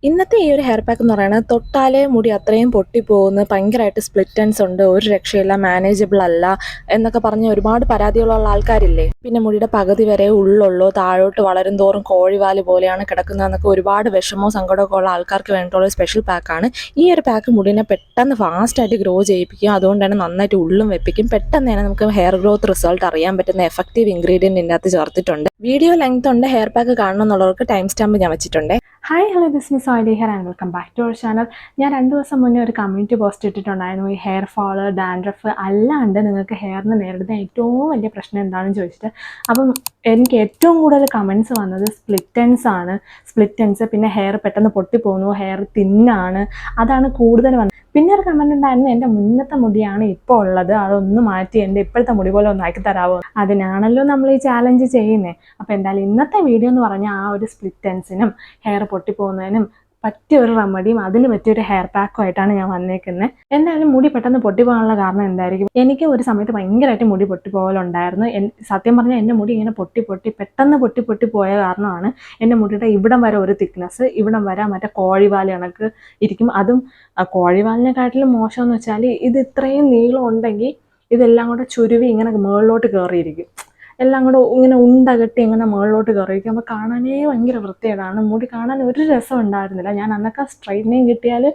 ഇന്നത്തെ ഈ ഒരു ഹെയർ പാക്ക് എന്ന് പറയുന്നത് തൊട്ടാലേ മുടി അത്രയും പൊട്ടിപ്പോകുന്നു, ഭയങ്കരമായിട്ട് സ്പ്ലിറ്റ് എൻഡ്സ് ഉണ്ട്, ഒരു രക്ഷയില്ല, മാനേജബിൾ അല്ല എന്നൊക്കെ പറഞ്ഞ് ഒരുപാട് പരാതികളുള്ള ആൾക്കാരില്ലേ. പിന്നെ മുടിയുടെ പകുതി വരെ ഉള്ളുള്ളൂ, താഴോട്ട് വളരും തോറും കോഴിവാല് പോലെയാണ് കിടക്കുന്നതെന്നൊക്കെ ഒരുപാട് വിഷമവും സങ്കടമൊക്കെ ഉള്ള ആൾക്കാർക്ക് വേണ്ടിയിട്ടുള്ള സ്പെഷ്യൽ പാക്കാണ് ഈ ഒരു പാക്ക്. മുടിനെ പെട്ടെന്ന് ഫാസ്റ്റായിട്ട് ഗ്രോ ചെയ്യിപ്പിക്കും, അതുകൊണ്ട് തന്നെ നന്നായിട്ട് ഉള്ളും വെപ്പിക്കും. പെട്ടെന്ന് തന്നെ നമുക്ക് ഹെയർ ഗ്രോത്ത് റിസൾട്ട് അറിയാൻ പറ്റുന്ന എഫക്റ്റീവ് ഇൻഗ്രീഡിയൻറ്റ് ഇതിൻ്റെ അകത്ത് ചേർത്തിട്ടുണ്ട്. വീഡിയോ ലെങ്ത് ഉണ്ട്, ഹെയർ പാക്ക് കാണണമെന്നുള്ളവർക്ക് ടൈം സ്റ്റാമ്പ് ഞാൻ വെച്ചിട്ടുണ്ട്. Hi hello, this miss oily hair and welcome back to our channel. ഞാൻ 2 ദിവസം മുന്നേ ഒരു കമ്മ്യൂണിറ്റി പോസ്റ്റ് ഇട്ടിട്ടുണ്ടായിരുന്നു. ഈ ഹെയർ ഫാള്, ഡാൻഡ്രഫ് അല്ലാണ്ട് നിങ്ങൾക്ക് ഹെയറിന് നേരിടുന്ന ഏറ്റവും വലിയ പ്രശ്നം എന്താണെന്ന് ചോദിച്ചിട്ട്. അപ്പം എനിക്ക് ഏറ്റവും കൂടുതൽ കമൻറ്റ്സ് വന്നത് സ്പ്ലിറ്റ് എൻഡ്സ്, പിന്നെ ഹെയർ പെട്ടെന്ന് പൊട്ടിപ്പോകുന്നു, ഹെയർ തിന്നാണ്, അതാണ് കൂടുതൽ വന്നത്. പിന്നെ ഒരു കമൻറ്റ് ഉണ്ടായിരുന്നു, എൻ്റെ മുന്നത്തെ മുടിയാണ് ഇപ്പോൾ ഉള്ളത്, അതൊന്ന് മാറ്റി എൻ്റെ ഇപ്പോഴത്തെ മുടി പോലെ ഒന്ന് ആക്കി തരാമോ. അതിനാണല്ലോ നമ്മൾ ഈ ചാലഞ്ച് ചെയ്യുന്നത്. അപ്പോൾ എന്തായാലും ഇന്നത്തെ വീഡിയോ എന്ന് പറഞ്ഞാൽ ആ ഒരു സ്പ്ലിറ്റ് എൻഡ്സിനും ഹെയർ പൊട്ടിപ്പോകുന്നതിനും പറ്റിയ ഒരു റെമഡിയും അതിന് പറ്റിയൊരു ഹെയർ പാക്കും ആയിട്ടാണ് ഞാൻ വന്നേക്കുന്നത്. എന്തായാലും മുടി പെട്ടെന്ന് പൊട്ടിപ്പോകാനുള്ള കാരണം എന്തായിരിക്കും? എനിക്ക് ഒരു സമയത്ത് ഭയങ്കരമായിട്ട് മുടി പൊട്ടിപ്പോകലുണ്ടായിരുന്നു. സത്യം പറഞ്ഞാൽ എൻ്റെ മുടി ഇങ്ങനെ പെട്ടെന്ന് പൊട്ടി പോയ കാരണമാണ് എൻ്റെ മുടിയുടെ ഇവിടം വരെ ഒരു തിക്നെസ്, ഇവിടം വരെ മറ്റേ കോഴിവാല് കണക്ക് ഇരിക്കും. അതും കോഴിവാലിനെക്കാട്ടിലും മോശമെന്ന് വെച്ചാൽ ഇത് ഇത്രയും നീളം ഉണ്ടെങ്കിൽ ഇതെല്ലാം കൂടെ ചുരുവി ഇങ്ങനെ മുകളിലോട്ട് കയറിയിരിക്കും, എല്ലാം കൂടെ ഇങ്ങനെ ഉണ്ടകട്ടി ഇങ്ങനെ മുകളിലോട്ട് കയറിയിരിക്കും. അപ്പോൾ കാണാനേ ഭയങ്കര വൃത്തികേടാണ്, മുടി കാണാൻ ഒരു രസം ഉണ്ടായിരുന്നില്ല. ഞാൻ അന്നൊക്കെ സ്ട്രൈറ്റനിങ് കിട്ടിയാൽ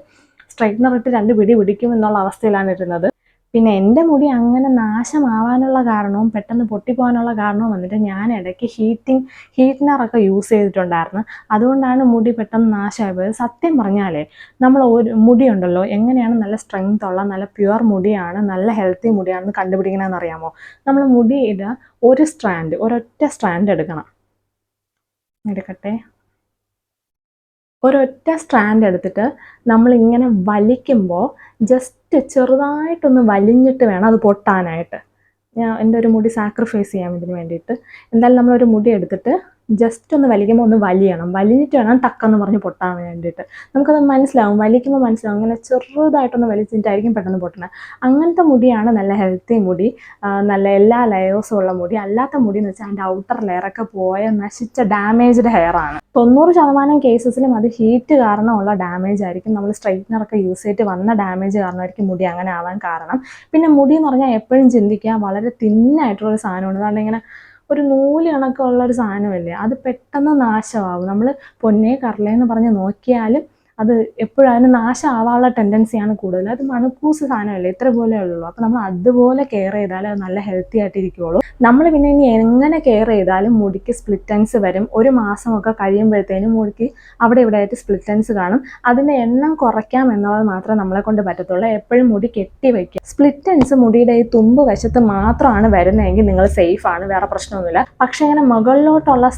സ്ട്രൈറ്റ്നർ ഇട്ട് 2 പിടി പിടിക്കും എന്നുള്ള അവസ്ഥയിലാണ് ഇരുന്നത്. പിന്നെ എൻ്റെ മുടി അങ്ങനെ നാശമാവാനുള്ള കാരണവും പെട്ടെന്ന് പൊട്ടിപ്പോകാനുള്ള കാരണവും വന്നിട്ട് ഞാൻ ഇടയ്ക്ക് ഹീറ്റ്നറൊക്കെ യൂസ് ചെയ്തിട്ടുണ്ടായിരുന്നു. അതുകൊണ്ടാണ് മുടി പെട്ടെന്ന് നാശമായി പോയത്. സത്യം പറഞ്ഞാലേ നമ്മൾ ഒരു മുടിയുണ്ടല്ലോ, എങ്ങനെയാണ് നല്ല സ്ട്രെങ്ത് ഉള്ള നല്ല പ്യുവർ മുടിയാണ്, നല്ല ഹെൽത്തി മുടിയാണെന്ന് കണ്ടുപിടിക്കണമെന്ന് അറിയാമോ? നമ്മൾ മുടിയുടെ ഒരൊറ്റ സ്ട്രാൻഡ് എടുക്കട്ടെ. ഒരൊറ്റ സ്ട്രാൻഡ് എടുത്തിട്ട് നമ്മളിങ്ങനെ വലിക്കുമ്പോൾ ജസ്റ്റ് ചെറുതായിട്ടൊന്ന് വലിഞ്ഞിട്ട് വേണം അത് പൊട്ടാനായിട്ട്. എൻ്റെ ഒരു മുടി സാക്രിഫൈസ് ചെയ്യാം ഇതിന് വേണ്ടിയിട്ട്. എന്തായാലും നമ്മളൊരു മുടി എടുത്തിട്ട് ജസ്റ്റ് ഒന്ന് വലിക്കുമ്പോൾ ഒന്ന് വലിഞ്ഞിട്ട് വേണം ടക്കെന്ന് പറഞ്ഞ് പൊട്ടാൻ വേണ്ടിയിട്ട്. നമുക്കത് മനസ്സിലാവും, വലിക്കുമ്പോൾ മനസ്സിലാവും, അങ്ങനെ ചെറുതായിട്ടൊന്ന് വലിച്ചിട്ടായിരിക്കും പെട്ടെന്ന് പൊട്ടുന്നത്. അങ്ങനത്തെ മുടിയാണ് നല്ല ഹെൽത്തി മുടി, നല്ല എല്ലാ ലെയേഴ്സും ഉള്ള മുടി. അല്ലാത്ത മുടി എന്ന് വെച്ചാൽ അതിൻ്റെ ഔട്ടർ ലെയറൊക്കെ പോയ നശിച്ച ഡാമേജ്ഡ് ഹെയറാണ്. 90% കേസസിലും അത് ഹീറ്റ് കാരണമുള്ള ഡാമേജ് ആയിരിക്കും. നമ്മൾ സ്ട്രൈറ്റ്നറൊക്കെ യൂസ് ചെയ്തിട്ട് വന്ന ഡാമേജ് കാരണമായിരിക്കും മുടി അങ്ങനെ ആവാൻ കാരണം. പിന്നെ മുടി എന്ന് പറഞ്ഞാൽ എപ്പോഴും ചിന്തിക്കുക, വളരെ തിന്നായിട്ടുള്ളൊരു സാധനമാണ്. കാരണം ഇങ്ങനെ ഒരു നൂല് കണക്കുള്ളൊരു സാധനമല്ലേ, അത് പെട്ടെന്ന് നാശമാവും. നമ്മൾ പൊന്നേ കറലേന്ന് പറഞ്ഞ് നോക്കിയാലും അത് എപ്പോഴും അതിന് നാശമാവാനുള്ള ടെൻഡൻസിയാണ് കൂടുതൽ. അത് മണക്കൂസ് സാധനമല്ലേ, ഇത്ര പോലെ ഉള്ളൂ. അപ്പോൾ നമ്മൾ അതുപോലെ കെയർ ചെയ്താൽ അത് നല്ല ഹെൽത്തി ആയിട്ടിരിക്കുകയുള്ളൂ. നമ്മൾ പിന്നെ ഇനി എങ്ങനെ കെയർ ചെയ്താലും മുടിക്ക് സ്പ്ലിറ്റ് എൻഡ്സ് വരും. ഒരു മാസമൊക്കെ കഴിയുമ്പോഴത്തേനും മുടിക്ക് അവിടെ ഇവിടെ ആയിട്ട് സ്പ്ലിറ്റ് എൻഡ്സ് കാണും. അതിൻ്റെ എണ്ണം കുറയ്ക്കാം എന്നുള്ളത് മാത്രമേ നമ്മളെ കൊണ്ട് പറ്റത്തുള്ളൂ. എപ്പോഴും മുടി കെട്ടി വയ്ക്കുക. സ്പ്ലിറ്റ് എൻഡ്സ് മുടിയുടെ ഈ തുമ്പ് വശത്ത് മാത്രമാണ് വരുന്നതെങ്കിൽ നിങ്ങൾ സേഫ് ആണ്, വേറെ പ്രശ്നമൊന്നുമില്ല. പക്ഷേ ഇങ്ങനെ മുകളിലോട്ടുള്ള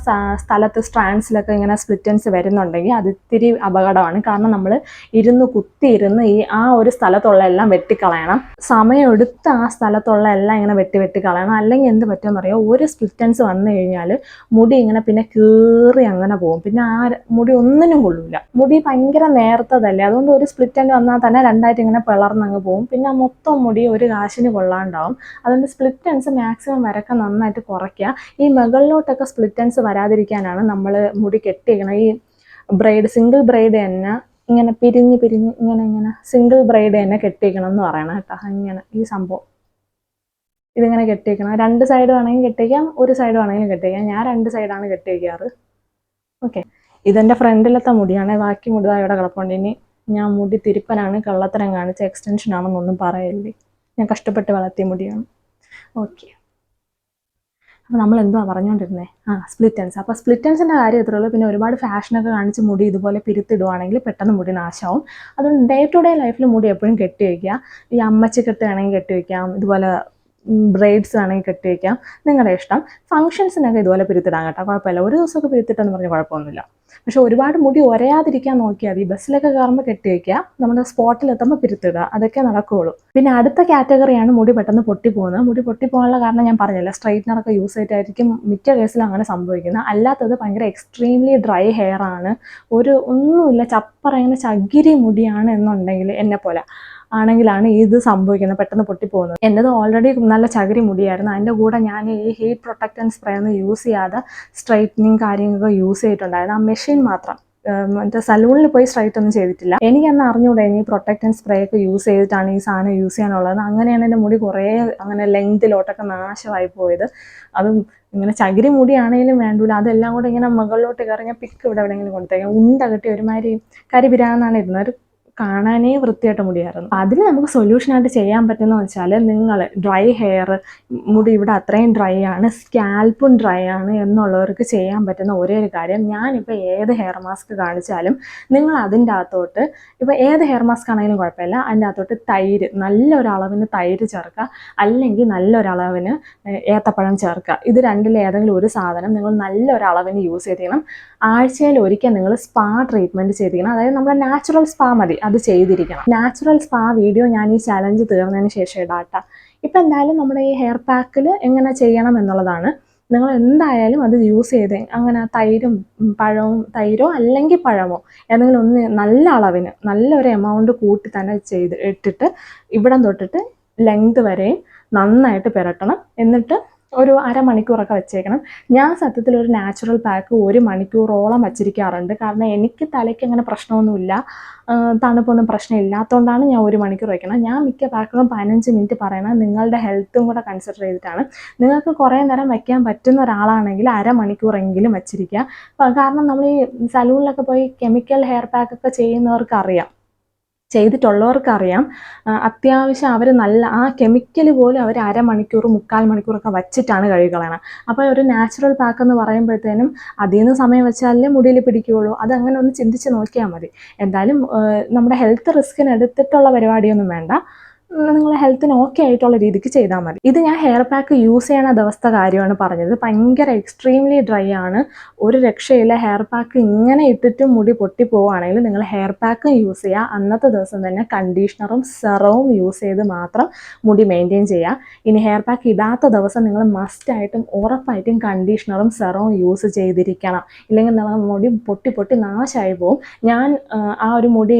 സ്ഥലത്ത് സ്ട്രാൻഡ്സിലൊക്കെ ഇങ്ങനെ സ്പ്ലിറ്റ് എൻഡ്സ് വരുന്നുണ്ടെങ്കിൽ അത് ഇത്തിരി അപകടമാണ്. കാരണം നമ്മൾ കുത്തിയിരുന്ന് ആ ഒരു സ്ഥലത്തുള്ള എല്ലാം വെട്ടിക്കളയണം. സമയമെടുത്ത് ആ സ്ഥലത്തുള്ള എല്ലാം ഇങ്ങനെ വെട്ടിക്കളയണം. അല്ലെങ്കിൽ എന്ത് പറ്റുമെന്ന് അറിയാം, ഒരു സ്പ്ലിറ്റ് എൻഡ്സ് വന്നു കഴിഞ്ഞാൽ മുടി ഇങ്ങനെ പിന്നെ കീറി അങ്ങനെ പോകും. പിന്നെ ആ മുടി ഒന്നിനും കൊള്ളില്ല. മുടി ഭയങ്കര നേർത്തതല്ലേ, അതുകൊണ്ട് ഒരു സ്പ്ലിറ്റ് എൻഡ് വന്നാൽ തന്നെ രണ്ടായിട്ട് ഇങ്ങനെ പിളർന്നങ്ങ് പോകും. പിന്നെ മൊത്തം മുടി ഒരു കാശിന് കൊള്ളാണ്ടാവും. അതുകൊണ്ട് സ്പ്ലിറ്റ് എൻഡ്സ് മാക്സിമം വരൊക്കെ നന്നായിട്ട് കുറയ്ക്കുക. ഈ മുകളിലോട്ടൊക്കെ സ്പ്ലിറ്റ് എൻഡ്സ് വരാതിരിക്കാനാണ് നമ്മൾ മുടി കെട്ടിയിരിക്കണം. ഈ സിംഗിൾ ബ്രൈഡ് തന്നെ ഇങ്ങനെ പിരിഞ്ഞ് ഇങ്ങനെ സിംഗിൾ ബ്രൈഡ് തന്നെ കെട്ടിക്കണം എന്ന് പറയണം കേട്ടോ. ഇങ്ങനെ ഈ സംഭവം ഇതിങ്ങനെ കെട്ടിക്കണം. 2 സൈഡ് വേണമെങ്കിൽ കെട്ടിക്കാം, ഒരു സൈഡ് വേണമെങ്കിലും കെട്ടിക്കാം. ഞാൻ 2 സൈഡാണ് കെട്ടി വയ്ക്കാറ്. ഓക്കെ, ഇതെൻ്റെ ഫ്രണ്ടിലത്തെ മുടിയാണ്, ബാക്കി മുടി ഇവിടെ കിടപ്പുണ്ട്. ഇനി ഞാൻ മുടി തിരുപ്പനാണ്, കള്ളത്തരം കാണിച്ച എക്സ്റ്റൻഷൻ ആണെന്നൊന്നും പറയല്ലേ, ഞാൻ കഷ്ടപ്പെട്ട് വളർത്തിയ മുടിയാണ്. ഓക്കെ, അപ്പോൾ നമ്മൾ എന്തുവാ പറഞ്ഞുകൊണ്ടിരുന്നത്? Split ends. അപ്പോൾ സ്പ്ലിറ്റ് എൻഡ്സിൻ്റെ കാര്യം ഇത്രേ ഉള്ളൂ. പിന്നെ ഒരുപാട് ഫാഷനൊക്കെ കാണിച്ച് മുടി ഇതുപോലെ പിരുത്തിടുവാണെങ്കിൽ പെട്ടെന്ന് മുടി നാശമാവും. അതുകൊണ്ട് ഡേ ടു ഡേ ലൈഫിൽ മുടി എപ്പോഴും കെട്ടി വയ്ക്കുക. ഈ അമ്മച്ചി കെട്ട് വേണമെങ്കിൽ കെട്ടി വയ്ക്കാം, ഇതുപോലെ ബ്രൈഡ്സ് വേണമെങ്കിൽ കെട്ടി വയ്ക്കാം, നിങ്ങളുടെ ഇഷ്ടം. ഫംഗ്ഷൻസിനൊക്കെ ഇതുപോലെ പിരുത്തിടാൻ കേട്ടോ, കുഴപ്പമില്ല. ഒരു ദിവസമൊക്കെ പിരുത്തിട്ടെന്ന് പറഞ്ഞ് കുഴപ്പമൊന്നുമില്ല. പക്ഷെ ഒരുപാട് മുടി ഒരയാതിരിക്കാൻ നോക്കിയാൽ മതി. ബസ്സിലൊക്കെ കയറുമ്പോൾ കെട്ടി വയ്ക്കുക, നമ്മുടെ സ്പോട്ടിലെത്തുമ്പോൾ പിരുത്തിടുക, അതൊക്കെ നടക്കുകയുള്ളൂ. പിന്നെ അടുത്ത കാറ്റഗറിയാണ് മുടി പെട്ടെന്ന് പൊട്ടിപ്പോകുന്നത്. മുടി പൊട്ടിപ്പോകാനുള്ള കാരണം ഞാൻ പറഞ്ഞില്ല, സ്ട്രൈറ്റ്നറൊക്കെ യൂസ് ചെയ്തിട്ടായിരിക്കും മിക്ക കേസിലും അങ്ങനെ സംഭവിക്കുന്നത്. അല്ലാത്തത് ഭയങ്കര എക്സ്ട്രീംലി ഡ്രൈ ഹെയർ ആണ്, ഒന്നുമില്ല, ഇങ്ങനെ ചകിരി മുടിയാണ് എന്നുണ്ടെങ്കിൽ, എന്നെ പോലെ ആണെങ്കിലാണ് ഇത് സംഭവിക്കുന്നത്, പെട്ടെന്ന് പൊട്ടിപ്പോകുന്നത്. എൻ്റെത് ഓൾറെഡി നല്ല ചകിരി മുടിയായിരുന്നു. അതിൻ്റെ കൂടെ ഞാൻ ഈ ഹീറ്റ് പ്രൊട്ടക്റ്റൻറ്റ് സ്പ്രേ ഒന്നും യൂസ് ചെയ്യാതെ സ്ട്രൈറ്റനിങ് കാര്യങ്ങളൊക്കെ യൂസ് ചെയ്തിട്ടുണ്ടായിരുന്നു. ആ മെഷീൻ മാത്രം മറ്റേ സലൂണിൽ പോയി സ്ട്രൈറ്റ് ഒന്നും ചെയ്തിട്ടില്ല. എനിക്കന്ന് അറിഞ്ഞൂടെ ഇനി പ്രൊട്ടക്റ്റ് ആൻഡ് സ്പ്രേ ഒക്കെ യൂസ് ചെയ്തിട്ടാണ് ഈ സാധനം യൂസ് ചെയ്യാനുള്ളത്. അങ്ങനെയാണ് എൻ്റെ മുടി കുറേ അങ്ങനെ ലെങ്തിലോട്ടൊക്കെ നാശമായി പോയത്. അതും ഇങ്ങനെ ചകിരി മുടിയാണെങ്കിലും വേണ്ടൂല, അതെല്ലാം കൂടെ ഇങ്ങനെ മുകളിലോട്ട് കയറി ഞാൻ പിക്ക് ഇവിടെ എവിടെയെങ്കിലും കൊടുത്തേക്കാം, ഉണ്ട കെട്ടി ഒരുമാതിരി കരിപിരാന്നാണ് ഇരുന്നത്. ഒരു കാണാനേ വൃത്തിയായിട്ട് മുടിയായിരുന്നു. അതിൽ നമുക്ക് സൊല്യൂഷനായിട്ട് ചെയ്യാൻ പറ്റുന്ന വെച്ചാൽ, നിങ്ങൾ ഡ്രൈ ഹെയർ, മുടി ഇവിടെ അത്രയും ഡ്രൈ ആണ്, സ്കാൽപ്പും ഡ്രൈ ആണ് എന്നുള്ളവർക്ക് ചെയ്യാൻ പറ്റുന്ന ഒരേ ഒരു കാര്യം, ഞാനിപ്പോൾ ഏത് ഹെയർ മാസ്ക് കാണിച്ചാലും നിങ്ങൾ അതിൻ്റെ അകത്തോട്ട്, ഇപ്പോൾ ഏത് ഹെയർ മാസ്ക് ആണെങ്കിലും കുഴപ്പമില്ല, അതിൻ്റെ അകത്തോട്ട് തൈര്, നല്ലൊരളവിന് തൈര് ചേർക്കുക, അല്ലെങ്കിൽ നല്ലൊരളവിന് ഏത്തപ്പഴം ചേർക്കുക. ഇത് രണ്ടിൽ ഏതെങ്കിലും ഒരു സാധനം നിങ്ങൾ നല്ലൊരളവിന് യൂസ് ചെയ്തിരിക്കണം. ആഴ്ചയിൽ ഒരിക്കൽ നിങ്ങൾ സ്പാ ട്രീറ്റ്മെൻറ്റ് ചെയ്തിരിക്കണം. അതായത് നമ്മുടെ നാച്ചുറൽ സ്പാ മതി, അത് ചെയ്തിരിക്കണം. നാച്ചുറൽ സ്പാ വീഡിയോ ഞാൻ ഈ ചലഞ്ച് തീർന്നതിന് ശേഷം ഇടാട്ട. ഇപ്പം എന്തായാലും നമ്മുടെ ഈ ഹെയർ പാക്കിൽ എങ്ങനെ ചെയ്യണം എന്നുള്ളതാണ്. നിങ്ങൾ എന്തായാലും അത് യൂസ് ചെയ്ത് അങ്ങനെ തൈരും പഴവും, തൈരോ അല്ലെങ്കിൽ പഴമോ ഏതെങ്കിലും ഒന്ന് നല്ല അളവിന് നല്ലൊരു എമൗണ്ട് കൂട്ടി തന്നെ ചെയ്ത് ഇട്ടിട്ട് ഇവിടം തൊട്ടിട്ട് ലെങ്ത് വരെയും നന്നായിട്ട് പുരട്ടണം. എന്നിട്ട് ഒരു അരമണിക്കൂറൊക്കെ വെച്ചേക്കണം. ഞാൻ സത്യത്തിൽ ഒരു നാച്ചുറൽ പാക്ക് 1 മണിക്കൂറോളം വച്ചിരിക്കാറുണ്ട്. കാരണം എനിക്ക് തലയ്ക്ക് അങ്ങനെ പ്രശ്നമൊന്നുമില്ല, തണുപ്പൊന്നും പ്രശ്നമില്ലാത്തതുകൊണ്ടാണ് ഞാൻ 1 മണിക്കൂർ വയ്ക്കണം. ഞാൻ മിക്ക പാക്കുകളും 15 മിനിറ്റ് പറയണം. നിങ്ങളുടെ ഹെൽത്തും കൂടെ കൺസിഡർ ചെയ്തിട്ടാണ്. നിങ്ങൾക്ക് കുറേ നേരം വയ്ക്കാൻ പറ്റുന്ന ഒരാളാണെങ്കിൽ അരമണിക്കൂറെങ്കിലും വച്ചിരിക്കുക. കാരണം നമ്മൾ ഈ സലൂണിലൊക്കെ പോയി കെമിക്കൽ ഹെയർ പാക്കൊക്കെ ചെയ്യുന്നവർക്ക് അറിയാം, ചെയ്തിട്ടുള്ളവർക്കറിയാം, അത്യാവശ്യം അവർ നല്ല ആ കെമിക്കൽ പോലും അവർ അരമണിക്കൂർ 3/4 മണിക്കൂറൊക്കെ വച്ചിട്ടാണ് കഴുകിക്കളയണം. അപ്പോൾ ഒരു നാച്ചുറൽ പാക്ക് എന്ന് പറയുമ്പോഴത്തേനും അതിൽ നിന്ന് സമയം വെച്ചാലേ മുടിയിൽ പിടിക്കുകയുള്ളൂ. അതങ്ങനെ ഒന്ന് ചിന്തിച്ച് നോക്കിയാൽ മതി. എന്തായാലും നമ്മുടെ ഹെൽത്ത് റിസ്കിന് എടുത്തിട്ടുള്ള പരിപാടിയൊന്നും വേണ്ട, നിങ്ങളെ ഹെൽത്തിന് ഓക്കെ ആയിട്ടുള്ള രീതിക്ക് ചെയ്താൽ മതി. ഇത് ഞാൻ ഹെയർ പാക്ക് യൂസ് ചെയ്യണ ദിവസത്തെ കാര്യമാണ് പറഞ്ഞത്. ഭയങ്കര എക്സ്ട്രീംലി ഡ്രൈ ആണ്, ഒരു രക്ഷയില്ല. ഹെയർ പാക്ക് ഇങ്ങനെ ഇട്ടിട്ട് മുടി പൊട്ടിപ്പോവുകയാണെങ്കിൽ നിങ്ങൾ ഹെയർ പാക്കും യൂസ് ചെയ്യുക. അന്നത്തെ ദിവസം തന്നെ കണ്ടീഷണറും സെറവും യൂസ് ചെയ്ത് മാത്രം മുടി മെയിൻറ്റെയിൻ ചെയ്യുക. ഇനി ഹെയർ പാക്ക് ഇടാത്ത ദിവസം നിങ്ങൾ മസ്റ്റായിട്ടും ഉറപ്പായിട്ടും കണ്ടീഷണറും സെറവും യൂസ് ചെയ്തിരിക്കണം. ഇല്ലെങ്കിൽ നമ്മൾ മുടി പൊട്ടി നാശമായി പോകും. ഞാൻ ആ ഒരു മുടി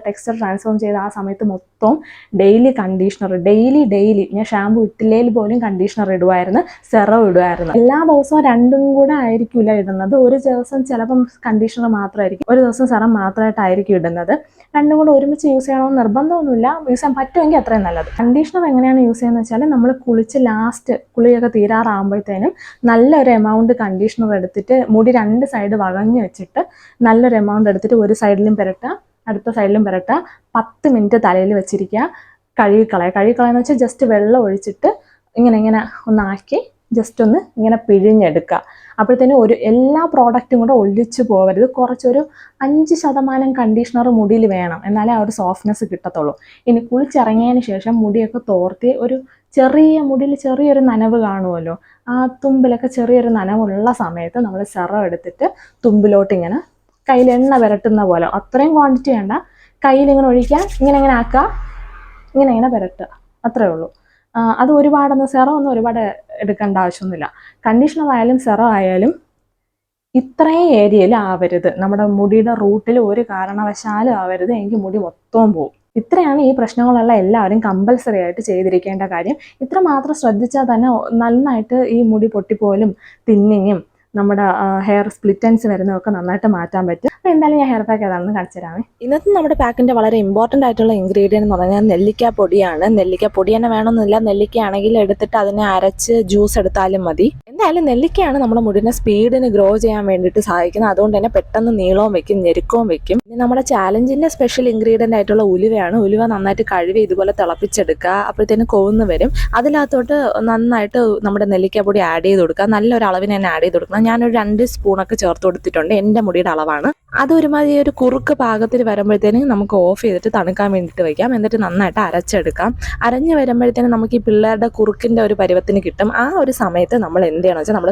ടെക്സ്ചർ ട്രാൻസ്ഫോം ചെയ്ത ആ സമയത്ത് മൊത്തം ഡെയിലി കണ്ടീഷണർ, ഡെയിലി ഞാൻ ഷാമ്പു ഇട്ടില്ലെങ്കിൽ പോലും കണ്ടീഷണർ ഇടുമായിരുന്നു, സെറം ഇടുമായിരുന്നു. എല്ലാ ദിവസവും രണ്ടും കൂടെ ആയിരിക്കില്ല ഇടുന്നത്. ഒരു ദിവസം ചിലപ്പം കണ്ടീഷണർ മാത്രമായിരിക്കും, ഒരു ദിവസം സെറം മാത്രമായിട്ടായിരിക്കും ഇടുന്നത്. രണ്ടും കൂടെ ഒരുമിച്ച് യൂസ് ചെയ്യണമെന്ന് നിർബന്ധമൊന്നുമില്ല, യൂസ് ചെയ്യാൻ പറ്റുമെങ്കിൽ അത്രയും നല്ലത്. കണ്ടീഷണർ എങ്ങനെയാണ് യൂസ് ചെയ്യുന്നത് വെച്ചാൽ, നമ്മൾ കുളിച്ച് ലാസ്റ്റ് കുളിയൊക്കെ തീരാറാകുമ്പോഴത്തേനും നല്ലൊരു എമൗണ്ട് കണ്ടീഷണർ എടുത്തിട്ട് മുടി 2 സൈഡ് വകഞ്ഞ് വെച്ചിട്ട് നല്ലൊരു എമൗണ്ട് എടുത്തിട്ട് ഒരു സൈഡിലും പുരട്ടുക, അടുത്ത സൈഡിലും പുരട്ടുക. 10 മിനിറ്റ് തലയിൽ വെച്ചിരിക്കുക. കഴുകിക്കളയെന്ന് വെച്ചാൽ ജസ്റ്റ് വെള്ളം ഒഴിച്ചിട്ട് ഇങ്ങനെ ഒന്നാക്കി ജസ്റ്റ് ഒന്ന് ഇങ്ങനെ പിഴിഞ്ഞെടുക്കുക. അപ്പോഴത്തേനും എല്ലാ പ്രോഡക്റ്റും കൂടെ ഒലിച്ചു പോകരുത്. കുറച്ചൊരു 5% കണ്ടീഷണർ മുടിയിൽ വേണം, എന്നാലേ ആ ഒരു സോഫ്റ്റ്നെസ് കിട്ടത്തുള്ളൂ. ഇനി കുളിച്ചിറങ്ങിയതിന് ശേഷം മുടിയൊക്കെ തോർത്തി ഒരു മുടിയിൽ ചെറിയൊരു നനവ് കാണുമല്ലോ, ആ തുമ്പിലൊക്കെ ചെറിയൊരു നനവുള്ള സമയത്ത് നമ്മൾ സെറം എടുത്തിട്ട് തുമ്പിലോട്ട് ഇങ്ങനെ കയ്യിൽ എണ്ണ പുരട്ടുന്ന പോലെ, അത്രയും ക്വാണ്ടിറ്റി വേണ്ട, കയ്യിലിങ്ങനെ ഒഴിക്കുക, ഇങ്ങനെ ആക്കുക, ഇങ്ങനെ പുരട്ടുക, അത്രയേ ഉള്ളൂ. അത് സെറം ഒന്നും ഒരുപാട് എടുക്കേണ്ട ആവശ്യമൊന്നുമില്ല. കണ്ടീഷണർ ആയാലും സെറം ആയാലും ഇത്രയും ഏരിയയിൽ ആവരുത്, നമ്മുടെ മുടിയുടെ റൂട്ടിൽ ഒരു കാരണവശാലും ആവരുത്, എനിക്ക് മുടി മൊത്തവും പോകും. ഇത്രയാണ് ഈ പ്രശ്നങ്ങളുള്ള എല്ലാവരും കമ്പൽസറി ആയിട്ട് ചെയ്തിരിക്കേണ്ട കാര്യം. ഇത്ര മാത്രം ശ്രദ്ധിച്ചാൽ തന്നെ നന്നായിട്ട് ഈ മുടി പൊട്ടിപ്പോലും തിന്നിങ്ങും നമ്മുടെ ഹെയർ സ്പ്ലിറ്റൻസ് വരുന്നതൊക്കെ നന്നായിട്ട് മാറ്റാൻ പറ്റും. അപ്പോൾ എന്തായാലും ഞാൻ ഹെയർ പാക്ക് ഏതാണെന്ന് കാണിച്ചു തരാമേ. ഇന്നത്തെ നമ്മുടെ പാക്കിൻ്റെ വളരെ ഇമ്പോർട്ടൻ്റ് ആയിട്ടുള്ള ഇൻഗ്രീഡിയൻ്റ് എന്ന് പറഞ്ഞാൽ നെല്ലിക്ക പൊടിയാണ്. നെല്ലിക്ക പൊടി തന്നെ വേണമെന്നില്ല, നെല്ലിക്കയാണെങ്കിൽ എടുത്തിട്ട് അതിനെ അരച്ച് ജ്യൂസ് എടുത്താലും മതി. എന്തായാലും നെല്ലിക്കയാണ് നമ്മുടെ മുടിനെ സ്പീഡിന് ഗ്രോ ചെയ്യാൻ വേണ്ടിയിട്ട് സഹായിക്കുന്നത്. അതുകൊണ്ട് തന്നെ പെട്ടെന്ന് നീളവും വെക്കും, ഞെരുക്കവും വെക്കും. പിന്നെ നമ്മുടെ ചാലഞ്ചിൻ്റെ സ്പെഷ്യൽ ഇൻഗ്രീഡിയൻ്റ് ആയിട്ടുള്ള ഉലുവയാണ്. ഉലുവ നന്നായിട്ട് കഴുകി ഇതുപോലെ തിളപ്പിച്ചെടുക്കുക. അപ്പോഴത്തേന് കൊവുന്ന് വരും. അതിനകത്തോട്ട് നന്നായിട്ട് നമ്മുടെ നെല്ലിക്ക പൊടി ആഡ് ചെയ്ത് കൊടുക്കുക. നല്ലൊരു അളവിന് തന്നെ ആഡ് ചെയ്ത് കൊടുക്കണം. ഞാനൊരു 2 സ്പൂണൊക്കെ ചേർത്ത് കൊടുത്തിട്ടുണ്ട്, എൻ്റെ മുടിയുടെ അളവാണ്. അതൊരുമാതിരി ഒരു കുറുക്ക് പാകത്തിൽ വരുമ്പോഴത്തേനും നമുക്ക് ഓഫ് ചെയ്തിട്ട് തണുക്കാൻ വേണ്ടിയിട്ട് വയ്ക്കാം. എന്നിട്ട് നന്നായിട്ട് അരച്ചെടുക്കാം. അരഞ്ഞ് വരുമ്പോഴത്തേനും നമുക്ക് ഈ പിള്ളേരുടെ കുറുക്കിൻ്റെ ഒരു പരുവത്തിന് കിട്ടും. ആ ഒരു സമയത്ത് നമ്മൾ എന്ത് ചെയ്യണമെന്ന് വെച്ചാൽ, നമ്മൾ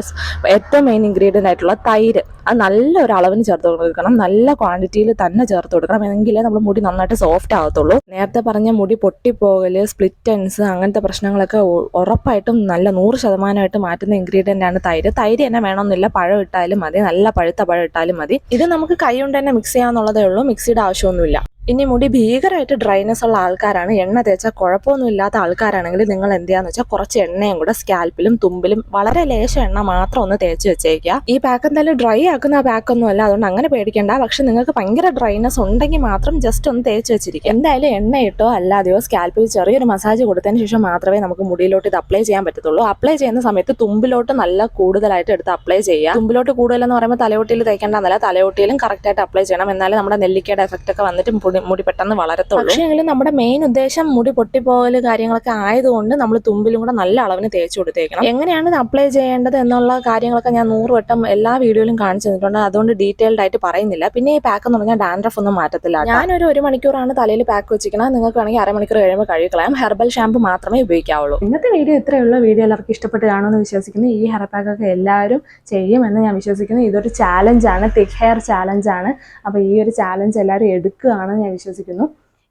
ഏറ്റവും മെയിൻ ഇൻഗ്രീഡിയൻ്റ് ആയിട്ടുള്ള തൈര് അത് നല്ലൊരു അളവിന് ചേർത്ത് കൊടുക്കണം, നല്ല ക്വാണ്ടിറ്റിയിൽ തന്നെ ചേർത്ത് കൊടുക്കണം. എങ്കിലേ നമ്മൾ മുടി നന്നായിട്ട് സോഫ്റ്റ് ആകത്തുള്ളൂ. നേരത്തെ പറഞ്ഞ മുടി പൊട്ടിപ്പോകൽ, സ്പ്ലിറ്റൻസ്, അങ്ങനത്തെ പ്രശ്നങ്ങളൊക്കെ ഉറപ്പായിട്ടും നല്ല 100% മാറ്റുന്ന ഇൻഗ്രീഡിയൻ്റ് ആണ് തൈര്. തൈര് തന്നെ വേണമെന്നില്ല, പഴം ഇട്ടാലും മതി, നല്ല പഴുത്ത പഴം ഇട്ടാലും മതി. ഇത് നമുക്ക് കൈ കൊണ്ട് തന്നെ മിക്സ് ചെയ്യാന്നുള്ളതേ ഉള്ളൂ, മിക്സിയുടെ ആവശ്യമൊന്നുമില്ല. ഇനി മുടി ഭീകരമായിട്ട് ഡ്രൈനെസ് ഉള്ള ആൾക്കാരാണ്, എണ്ണ തേച്ചാൽ കുഴപ്പമൊന്നും ഇല്ലാത്ത ആൾക്കാരാണെങ്കിൽ നിങ്ങൾ എന്ത് ചെയ്യാന്ന് വെച്ചാൽ കുറച്ച് എണ്ണയും കൂടെ സ്കാൽപ്പിലും തുമ്പിലും വളരെ ലേശം എണ്ണ മാത്രം ഒന്ന് തേച്ച് വെച്ചേക്കുക. ഈ പാക്ക് എന്തായാലും ഡ്രൈ ആക്കുന്ന പാക്കൊന്നും അല്ല, അതുകൊണ്ട് അങ്ങനെ പേടിക്കേണ്ട. പക്ഷെ നിങ്ങൾക്ക് ഭയങ്കര ഡ്രൈനെസ് ഉണ്ടെങ്കിൽ മാത്രം ജസ്റ്റ് ഒന്ന് തേച്ച് വെച്ചിരിക്കുക. എന്തായാലും എണ്ണയിട്ടോ അല്ലാതെയോ സ്കാൽപ്പിൽ ചെറിയൊരു മസാജ് കൊടുത്തതിന് ശേഷം മാത്രമേ നമുക്ക് മുടിയിലോട്ട് ഇത് അപ്ലൈ ചെയ്യാൻ പറ്റത്തുള്ളൂ. അപ്ലൈ ചെയ്യുന്ന സമയത്ത് തുമ്പിലോട്ട് നല്ല കൂടുതലായിട്ട് എടുത്ത് അപ്ലൈ ചെയ്യുക. തുമ്പിലോട്ട് കൂടുതലെന്ന് പറയുമ്പോൾ തലയോട്ടിയിൽ തേക്കേണ്ടെന്നല്ല, തലയോട്ടിയിലും കറക്റ്റായിട്ട് അപ്ലൈ ചെയ്യണം. എന്നാലും നമ്മുടെ നെല്ലിക്കയുടെ എഫക്റ്റ് ഒക്കെ വന്നിട്ട് മുടി പെട്ടെന്ന് വളരത്തുള്ളൂ. പക്ഷേ എങ്കിലും നമ്മുടെ മെയിൻ ഉദ്ദേശം മുടി പൊട്ടിപ്പോകല് കാര്യങ്ങളൊക്കെ ആയതുകൊണ്ട് നമ്മൾ തുമ്പിലും കൂടെ നല്ല അളവിന് തേച്ച് കൊടുത്തേക്കണം. എങ്ങനെയാണ് ഇത് അപ്ലൈ ചെയ്യേണ്ടത് എന്നുള്ള കാര്യങ്ങളൊക്കെ ഞാൻ 100 വട്ടം എല്ലാ വീഡിയോയിലും കാണിച്ചു തന്നിട്ടുണ്ട്, അതുകൊണ്ട് ഡീറ്റെയിൽഡ് ആയിട്ട് പറയുന്നില്ല. പിന്നെ ഈ പാക്ക് എന്ന് പറഞ്ഞാൽ ഡാൻഡ്രഫ് ഒന്നും മാറ്റത്തില്ല. ഞാനൊരു 1 മണിക്കൂറാണ് തലയിൽ പാക്ക് വെച്ചിരിക്കുന്നത്. നിങ്ങൾക്ക് വേണമെങ്കിൽ അരമണിക്കൂർ കഴിയുമ്പോൾ കഴുകിക്കളയാം. ഹെർബൽ ഷാമ്പു മാത്രമേ ഉപയോഗിക്കാവുള്ളൂ. ഇന്നത്തെ വീഡിയോ ഇത്രയുള്ള വീഡിയോ എല്ലാവർക്കും ഇഷ്ടപ്പെട്ട് കാണുമെന്ന് വിശ്വസിക്കുന്നു. ഈ ഹെയർ പാക്കൊക്കെ എല്ലാവരും ചെയ്യുമെന്ന് ഞാൻ വിശ്വസിക്കുന്നു. ഇതൊരു ചാലഞ്ചാണ്, തിക് ഹെയർ ചാലഞ്ചാണ്. അപ്പോൾ ഈ ഒരു ചാലഞ്ച് എല്ലാവരും എടുക്കുകയാണെന്ന് ഞാൻ വിശ്വസിക്കുന്നു.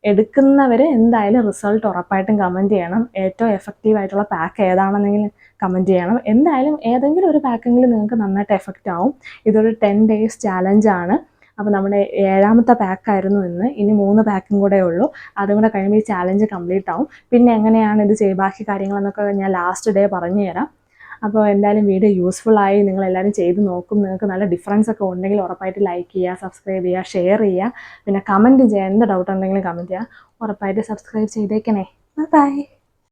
എടുക്കുന്നവർ എന്തായാലും റിസൾട്ട് ഉറപ്പായിട്ടും കമൻറ്റ് ചെയ്യണം. ഏറ്റവും എഫക്റ്റീവ് ആയിട്ടുള്ള പാക്ക് ഏതാണെന്നെങ്കിലും കമൻറ്റ് ചെയ്യണം. എന്തായാലും ഏതെങ്കിലും ഒരു പാക്കെങ്കിലും നിങ്ങൾക്ക് നന്നായിട്ട് എഫക്റ്റ് ആവും. ഇതൊരു 10 days ചാലഞ്ചാണ്. അപ്പോൾ നമ്മുടെ 7ാമത്തെ പാക്കായിരുന്നു ഇന്ന്. ഇനി 3 പാക്കും കൂടെ ഉള്ളൂ. അതും കൂടെ കഴിയുമ്പോൾ ഈ ചാലഞ്ച് കംപ്ലീറ്റ് ആവും. പിന്നെ എങ്ങനെയാണ് ഇത് ബാക്കി കാര്യങ്ങളെന്നൊക്കെ ഞാൻ ലാസ്റ്റ് ഡേ പറഞ്ഞു തരാം. അപ്പോൾ എന്തായാലും വീഡിയോ യൂസ്ഫുൾ ആയി, നിങ്ങളെല്ലാവരും ചെയ്ത് നോക്കും. നിങ്ങൾക്ക് നല്ല ഡിഫറൻസ് ഒക്കെ ഉണ്ടെങ്കിൽ ഉറപ്പായിട്ട് ലൈക്ക് ചെയ്യുക, സബ്സ്ക്രൈബ് ചെയ്യുക, ഷെയർ ചെയ്യുക, പിന്നെ കമൻറ്റ് ചെയ്യുക. എന്ത് ഡൗട്ട് ഉണ്ടെങ്കിലും കമൻറ്റ് ചെയ്യുക. ഉറപ്പായിട്ട് സബ്സ്ക്രൈബ് ചെയ്തേക്കണേ. ബൈ.